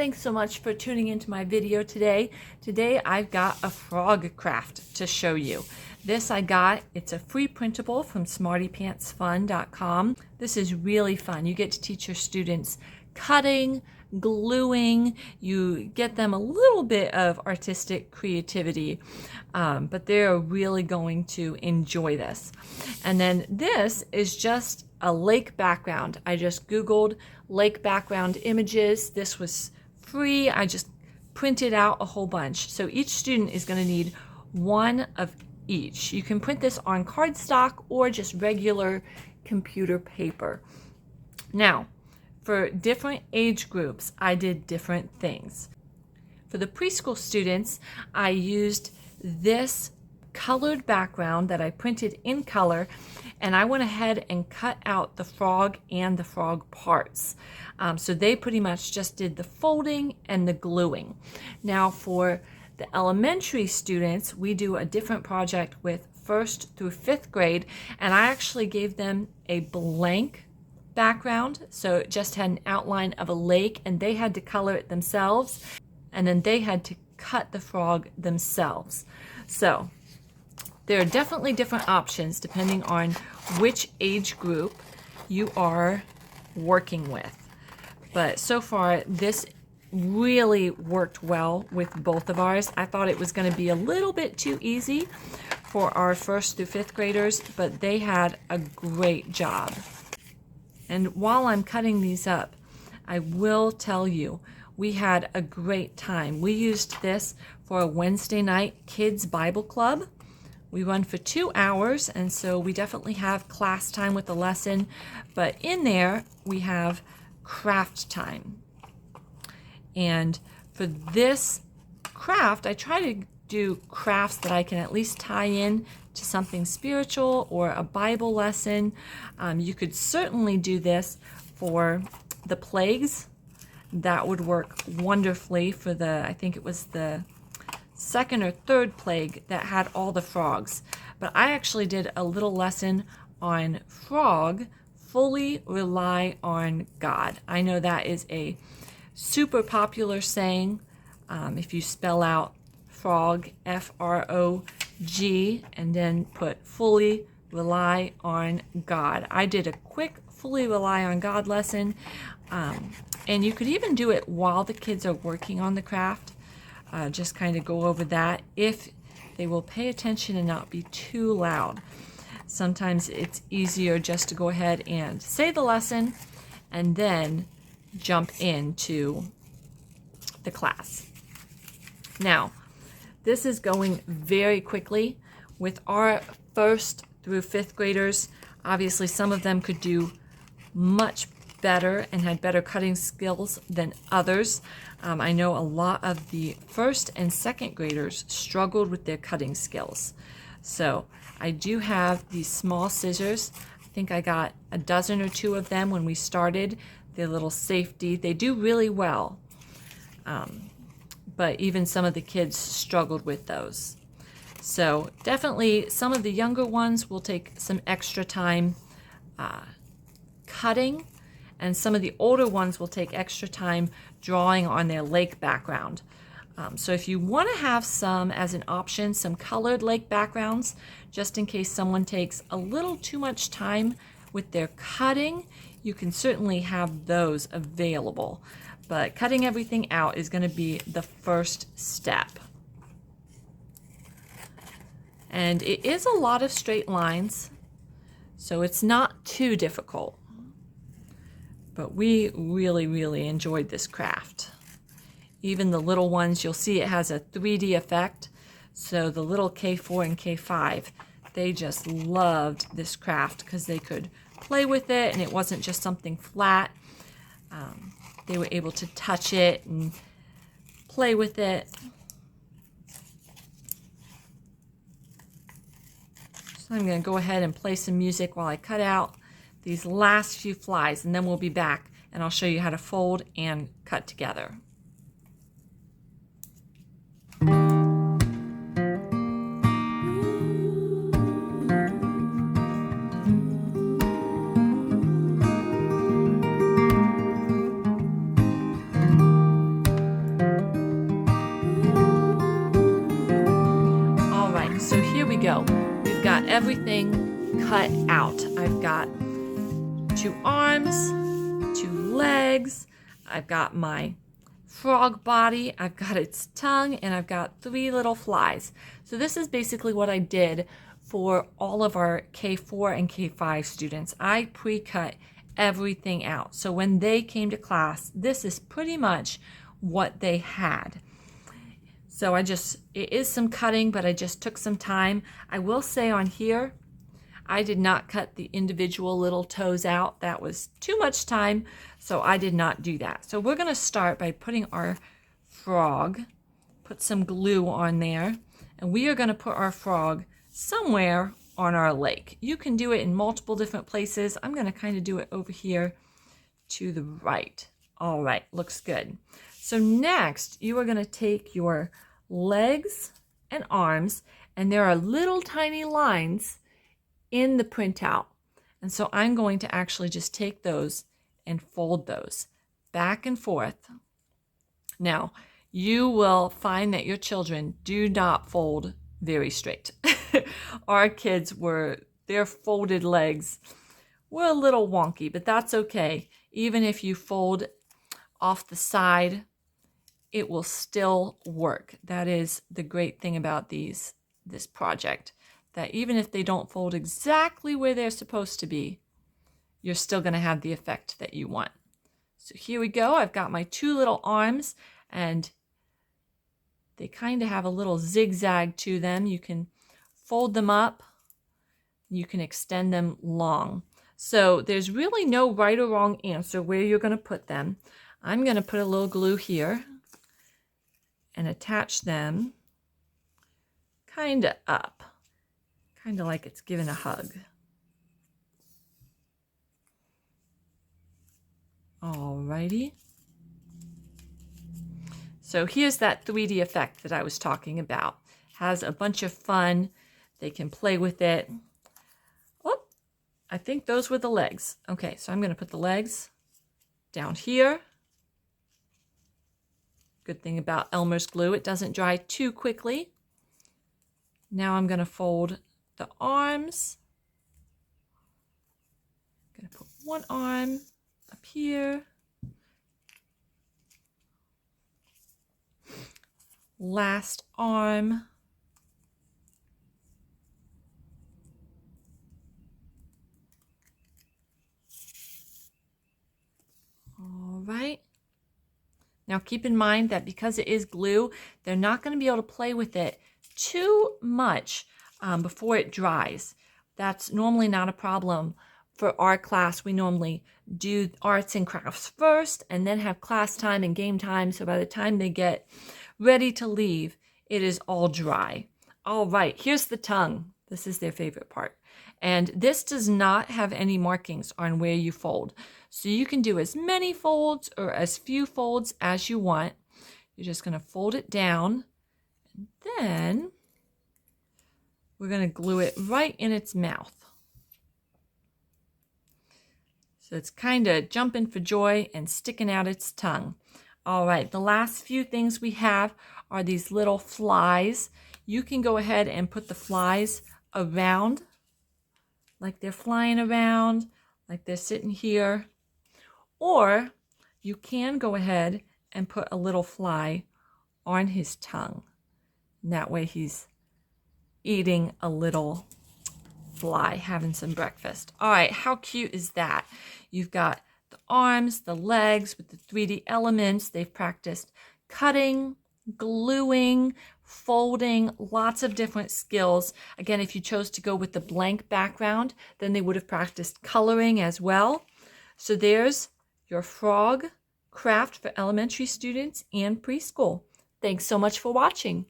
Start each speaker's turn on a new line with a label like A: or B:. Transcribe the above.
A: thanks so much for tuning into my video today. Today I've got a frog craft to show you. This I got, it's a free printable from smartypantsfun.com. This is really fun. You get to teach your students cutting, gluing, you get them a little bit of artistic creativity, but they're really going to enjoy this. And then this is just a lake background. I just Googled lake background images. This was free. I just printed out a whole bunch. So each student is going to need one of each. You can print this on cardstock or just regular computer paper. Now, for different age groups, I did different things. For the preschool students, I used this colored background that I printed in color, and I went ahead and cut out the frog and the frog parts. So they pretty much just did the folding and the gluing. Now for the elementary students, we do a different project with 1st through 5th grade, and I actually gave them a blank background, so it just had an outline of a lake, and they had to color it themselves, and then they had to cut the frog themselves. So there are definitely different options depending on which age group you are working with. But so far, this really worked well with both of ours. I thought it was going to be a little bit too easy for our 1st through 5th graders, but they had a great job. And while I'm cutting these up, I will tell you, we had a great time. We used this for a Wednesday night kids Bible club. We run for 2 hours, and so we definitely have class time with the lesson, but in there we have craft time. And for this craft, I try to do crafts that I can at least tie in to something spiritual or a Bible lesson. You could certainly do this for the plagues. That would work wonderfully for the, I think it was the 2nd or 3rd plague that had all the frogs. But I actually did a little lesson on frog, fully rely on God. I know that is a super popular saying. If you spell out frog, F-R-O-G, and then put fully rely on God. I did a quick fully rely on God lesson, and you could even do it while the kids are working on the craft. Just kind of go over that if they will pay attention and not be too loud. Sometimes it's easier just to go ahead and say the lesson and then jump into the class. Now, this is going very quickly. With our 1st through 5th graders, obviously some of them could do much better and had better cutting skills than others. I know a lot of the 1st and 2nd graders struggled with their cutting skills. So I do have these small scissors. I think I got a dozen or 2 of them when we started. They're little safety. They do really well. But even some of the kids struggled with those. So definitely some of the younger ones will take some extra time cutting, and some of the older ones will take extra time drawing on their lake background. So if you want to have some as an option, some colored lake backgrounds, just in case someone takes a little too much time with their cutting, you can certainly have those available. But cutting everything out is going to be the first step. And it is a lot of straight lines, so it's not too difficult. But we really, really enjoyed this craft. Even the little ones, you'll see it has a 3D effect. So the little K4 and K5, they just loved this craft because they could play with it and it wasn't just something flat. They were able to touch it and play with it. So I'm going to go ahead and play some music while I cut out these last few flies, and then we'll be back and I'll show you how to fold and cut together. everything cut out. I've got 2 arms, 2 legs, I've got my frog body, I've got its tongue, and I've got 3 little flies. So this is basically what I did for all of our K4 and K5 students. I pre-cut everything out. So when they came to class, this is pretty much what they had. So it is some cutting, but I just took some time. I will say on here, I did not cut the individual little toes out. That was too much time, so I did not do that. So we're gonna start by putting our frog, put some glue on there, and we are gonna put our frog somewhere on our lake. You can do it in multiple different places. I'm gonna kind of do it over here to the right. All right, looks good. So next, you are gonna take your legs and arms, and there are little tiny lines in the printout. And so I'm going to actually just take those and fold those back and forth. Now, you will find that your children do not fold very straight. Our kids their folded legs were a little wonky, but that's okay. Even if you fold off the side, it will still work. That is the great thing about this project, that even if they don't fold exactly where they're supposed to be, you're still going to have the effect that you want. So here we go. I've got my 2 little arms, and they kind of have a little zigzag to them. You can fold them up. You can extend them long. So there's really no right or wrong answer where you're going to put them. I'm going to put a little glue here and attach them kind of up, kind of like it's giving a hug. Alrighty. So here's that 3D effect that I was talking about. Has a bunch of fun. They can play with it. Oh, I think those were the legs. Okay, so I'm going to put the legs down here. Good thing about Elmer's glue, it doesn't dry too quickly. Now I'm going to fold the arms. I'm going to put one arm up here. Last arm. All right. Now keep in mind that because it is glue, they're not going to be able to play with it too much before it dries. That's normally not a problem for our class. We normally do arts and crafts first and then have class time and game time. So by the time they get ready to leave, it is all dry. All right, here's the tongue. This is their favorite part. And this does not have any markings on where you fold. So you can do as many folds or as few folds as you want. You're just going to fold it down. And then we're going to glue it right in its mouth. So it's kind of jumping for joy and sticking out its tongue. All right, the last few things we have are these little flies. You can go ahead and put the flies around, like they're flying around, like they're sitting here. Or you can go ahead and put a little fly on his tongue. And that way he's eating a little fly, having some breakfast. All right, how cute is that? You've got the arms, the legs with the 3D elements. They've practiced cutting, gluing, folding, lots of different skills. Again, if you chose to go with the blank background, then they would have practiced coloring as well. So there's your frog craft for elementary students and preschool. Thanks so much for watching.